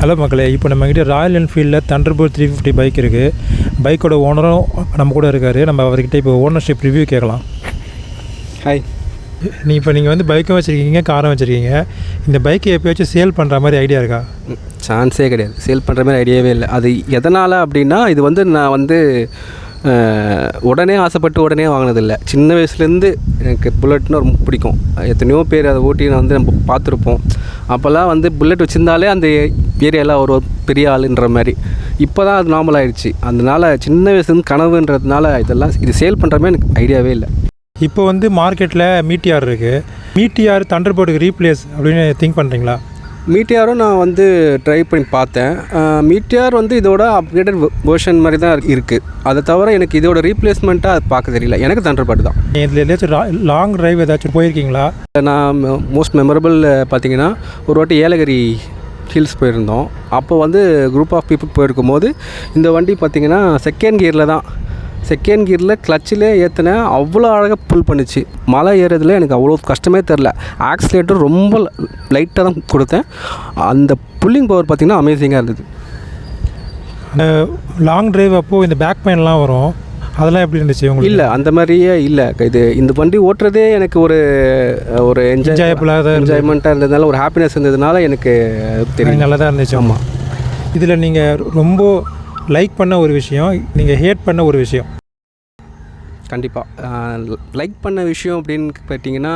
Hello மக்களே, இப்போ நம்மக்கிட்ட ராயல் என்ஃபீல்டில் தண்டர்போல்ட் 350 பைக் இருக்குது. பைக்கோட ஓனரும் நம்ம கூட இருக்கார். நம்ம அவர்கிட்ட இப்போ ஓனர்ஷிப் ரிவ்யூ கேட்கலாம். ஹாய். நீங்கள் வந்து பைக்கும் வச்சுருக்கீங்க, காரும் வச்சுருக்கீங்க. இந்த பைக்கை எப்போயாச்சும் சேல் பண்ணுற மாதிரி ஐடியா இருக்கா? சான்ஸே கிடையாது. சேல் பண்ணுற மாதிரி ஐடியாவே இல்லை. அது எதனால் அப்படின்னா, இது வந்து நான் வந்து உடனே ஆசைப்பட்டு உடனே வாங்கினதில்லை. சின்ன வயசுலேருந்து எனக்கு புல்லட்னா ரொம்ப பிடிக்கும். எத்தனையோ பேர் அதை ஓட்டி நான் வந்து நம்ம பார்த்துருப்போம். அப்போல்லாம் வந்து புல்லட் வச்சுருந்தாலே அந்த ஏரியாவில் ஒரு பெரிய ஆளுன்ற மாதிரி. இப்போ தான் அது நார்மல் ஆகிடுச்சு. அதனால் சின்ன வயசுலேருந்து கனவுன்றதுனால இது சேல் பண்ணுற மாதிரி எனக்கு ஐடியாவே இல்லை. இப்போ வந்து மார்க்கெட்டில் மீட்டிஆர் இருக்குது. மீட்டிஆர் தண்டர்போல்ட்டுக்கு ரீப்ளேஸ் அப்படின்னு திங்க் பண்ணுறீங்களா? மீட்டிஆரும் நான் வந்து ட்ரை பண்ணி பார்த்தேன். மீட்டிஆர் வந்து இதோட அப்கிரேடட் வெர்ஷன் மாதிரி தான் இருக்குது. அதை தவிர எனக்கு இதோட ரீப்ளேஸ்மெண்ட்டாக அது பார்க்க தெரியல. எனக்கு தண்டர்போல்ட் தான். இதில் ஏதாச்சும் லாங் ட்ரைவ் ஏதாச்சும் போயிருக்கீங்களா? நான் மோஸ்ட் மெமரபிள் பார்த்திங்கன்னா, ஒரு வாட்டி ஏலகிரி ஹில்ஸ் போயிருந்தோம். அப்போ வந்து குரூப் ஆஃப் பீப்புள் போயிருக்கும் போது இந்த வண்டி பார்த்திங்கன்னா செகண்ட் கியரில் கிளச்சிலே ஏற்றினேன். அவ்வளோ அழகாக புல் பண்ணிச்சு. மலை ஏறதுல எனக்கு அவ்வளோ கஷ்டமே தெரில. ஆக்சிலேட்டர் ரொம்ப லைட்டாக தான் கொடுத்தேன். அந்த புல்லிங் பவர் பார்த்திங்கன்னா அமேசிங்காக இருந்தது. அந்த லாங் ட்ரைவ் அப்போது இந்த பேக் பெயின்லாம் வரும், அதெல்லாம் எப்படி இருந்துச்சு உங்களுக்கு? இல்லை, அந்த மாதிரியே இல்லை. இந்த வண்டி ஓட்டுறதே எனக்கு ஒரு என்ஜாய்மெண்ட்டாக இருந்ததுனால, ஒரு ஹாப்பினஸ் இருந்ததுனால எனக்கு தெரியும், நல்லா தான் இருந்துச்சு. ஆமாம். இதில் நீங்கள் ரொம்ப லைக் பண்ண ஒரு விஷயம், நீங்கள் ஹேட் பண்ண ஒரு விஷயம்? கண்டிப்பாக லைக் பண்ண விஷயம் அப்படின்னு கேட்டிங்கன்னா,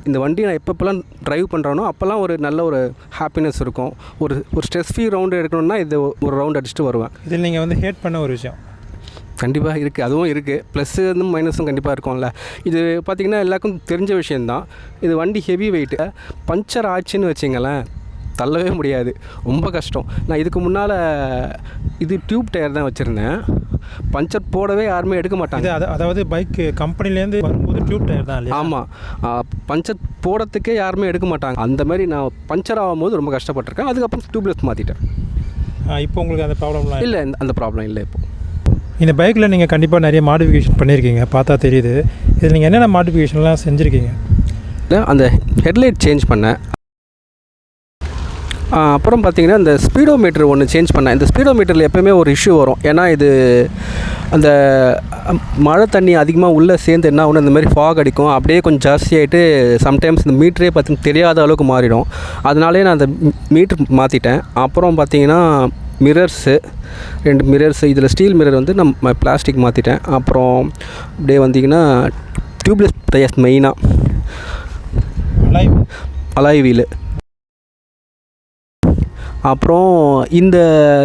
இந்த வண்டி நான் எப்பப்போலாம் ட்ரைவ் பண்ணுறானோ அப்போல்லாம் ஒரு நல்ல ஒரு ஹாப்பினஸ் இருக்கும். ஒரு ஸ்ட்ரெஸ் ஃப்ரீ ரவுண்டு எடுக்கணும்னா இது ஒரு ரவுண்ட் அடிச்சுட்டு வருவேன். இதில் நீங்கள் வந்து ஹேட் பண்ண ஒரு விஷயம்? கண்டிப்பாக இருக்குது, அதுவும் இருக்குது. ப்ளஸ்ஸு வந்து மைனஸும் கண்டிப்பாக இருக்கும்ல. இது பார்த்திங்கன்னா எல்லாருக்கும் தெரிஞ்ச விஷயந்தான். இது வண்டி ஹெவி வெயிட்டு. பஞ்சர் ஆச்சுன்னு வச்சிங்களேன், தள்ளவே முடியாது, ரொம்ப கஷ்டம். நான் இதுக்கு முன்னால் இது டியூப் டயர் தான் வச்சுருந்தேன். பஞ்சர் போடவே யாருமே எடுக்க மாட்டாங்க. அதாவது பைக்கு கம்பெனிலேருந்து வரும்போது டியூப் டயர் தான் இல்லையா? ஆமாம், பஞ்சர் போடுறதுக்கே யாருமே எடுக்க மாட்டாங்க. அந்த மாதிரி நான் பஞ்சர் ஆகும்போது ரொம்ப கஷ்டப்பட்டிருக்கேன். அதுக்கப்புறம் டியூப்லெஸ் மாற்றிட்டேன். இப்போ உங்களுக்கு அந்த ப்ராப்ளம்லாம் இல்லை? அந்த ப்ராப்ளம் இல்லை. இப்போ இந்த பைக்கில் நீங்கள் கண்டிப்பாக நிறைய மாடிஃபிகேஷன் பண்ணியிருக்கீங்க, பார்த்தா தெரியுது. இதில் நீங்கள் என்னென்ன மாடிஃபிகேஷன்லாம் செஞ்சுருக்கீங்க? அந்த ஹெட்லைட் சேஞ்ச் பண்ணேன். அப்புறம் பார்த்திங்கன்னா இந்த ஸ்பீடோ மீட்டர் ஒன்று சேஞ்ச் பண்ணேன். இந்த ஸ்பீடோ மீட்டரில் எப்போயுமே ஒரு இஷ்யூ வரும். ஏன்னா இது அந்த மழை தண்ணி அதிகமாக உள்ளே சேர்ந்து என்ன ஒன்று இந்த மாதிரி ஃபாக் அடிக்கும். அப்படியே கொஞ்சம் ஜாஸ்தியாகிட்டு சம்டைம்ஸ் இந்த மீட்டரே பார்த்திங்கன்னா தெரியாத அளவுக்கு மாறிடும். அதனாலே நான் அந்த மீட்ரு மாற்றிட்டேன். அப்புறம் பார்த்திங்கன்னா மிரர்ஸு, 2 மிரர்ஸு. இதில் ஸ்டீல் மிரர் வந்து நம்ம பிளாஸ்டிக் மாற்றிட்டேன். அப்புறம் அப்படியே வந்திங்கன்னா டியூப்லெஸ் டயர்ஸ், மெயினாக அலாய் வீலு. அப்புறம் இந்த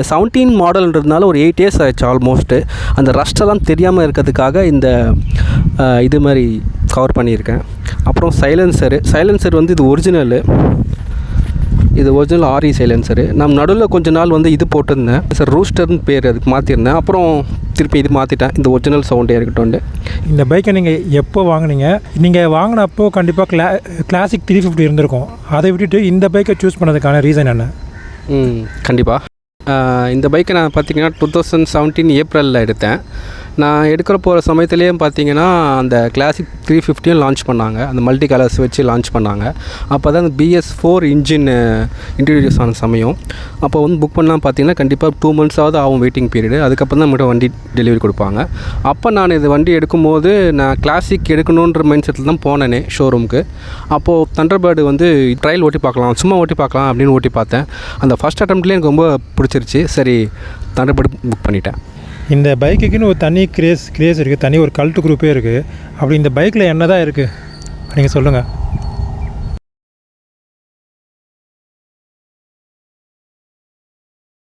17 மாடல்ன்றதுனால ஒரு 8 இயர்ஸ் ஆகிடுச்சு ஆல்மோஸ்ட்டு. அந்த ரஸ்ட்டெல்லாம் தெரியாமல் இருக்கிறதுக்காக இந்த இது மாதிரி கவர் பண்ணியிருக்கேன். அப்புறம் சைலன்சர் வந்து இது ஒரிஜினல் ஆரி சைலன்சரு. நான் நடுவில் கொஞ்ச நாள் வந்து இது போட்டிருந்தேன், சார் ரூஸ்டர்னு பேர், அதுக்கு மாற்றிருந்தேன். அப்புறம் திருப்பி இது மாற்றிட்டேன், இந்த ஒரிஜினல் சவுண்டே இருக்கட்டும். இந்த பைக்கை நீங்கள் எப்போ வாங்கினீங்க? நீங்கள் வாங்கினப்போ கண்டிப்பாக கிளாசிக் 350 இருந்திருக்கும். அதை விட்டுட்டு இந்த பைக்கை சூஸ் பண்ணதுக்கான ரீசன் என்ன? கண்டிப்பாக இந்த பைக்கை நான் பார்த்திங்கன்னா 2017 ஏப்ரலில் எடுத்தேன். நான் எடுக்கிற போகிற சமயத்துலேயே பார்த்திங்கன்னா அந்த கிளாசிக் 350 லான்ச் பண்ணாங்க. அந்த மல்டி கலர்ஸ் வச்சு லான்ச் பண்ணாங்க. அப்போ தான் அந்த BS4 இன்ஜின் இன்ட்ரடியூஸ் ஆன சமயம். அப்போ வந்து புக் பண்ணால் பார்த்திங்கன்னா கண்டிப்பாக 2 மந்த்ஸாவது ஆகும் வெயிட்டிங் பீரியடு. அதுக்கப்புறம் தான் நம்மகிட்ட வண்டி டெலிவரி கொடுப்பாங்க. அப்போ நான் இது வண்டி எடுக்கும்போது நான் கிளாசிக் எடுக்கணுன்ற மைண்ட் செட்டில் தான் போனேனே ஷோரூமுக்கு. அப்போது தண்டர்பேர்டு வந்து ட்ரையல் ஓட்டி பார்க்கலாம், சும்மா ஓட்டி பார்க்கலாம் அப்படின்னு ஓட்டி பார்த்தேன். அந்த ஃபஸ்ட் அட்டம்ப்ட்லேயே எனக்கு ரொம்ப பிடிச்சிருச்சு. சரி, தண்டர்பேர்டு புக் பண்ணிட்டேன். இந்த பைக்குக்குன்னு ஒரு தனி கிரேஸ் இருக்குது, தனி ஒரு கல்ட்டு குரூப்பே இருக்குது. அப்படி இந்த பைக்கில் என்ன தான் இருக்குது நீங்கள் சொல்லுங்கள்.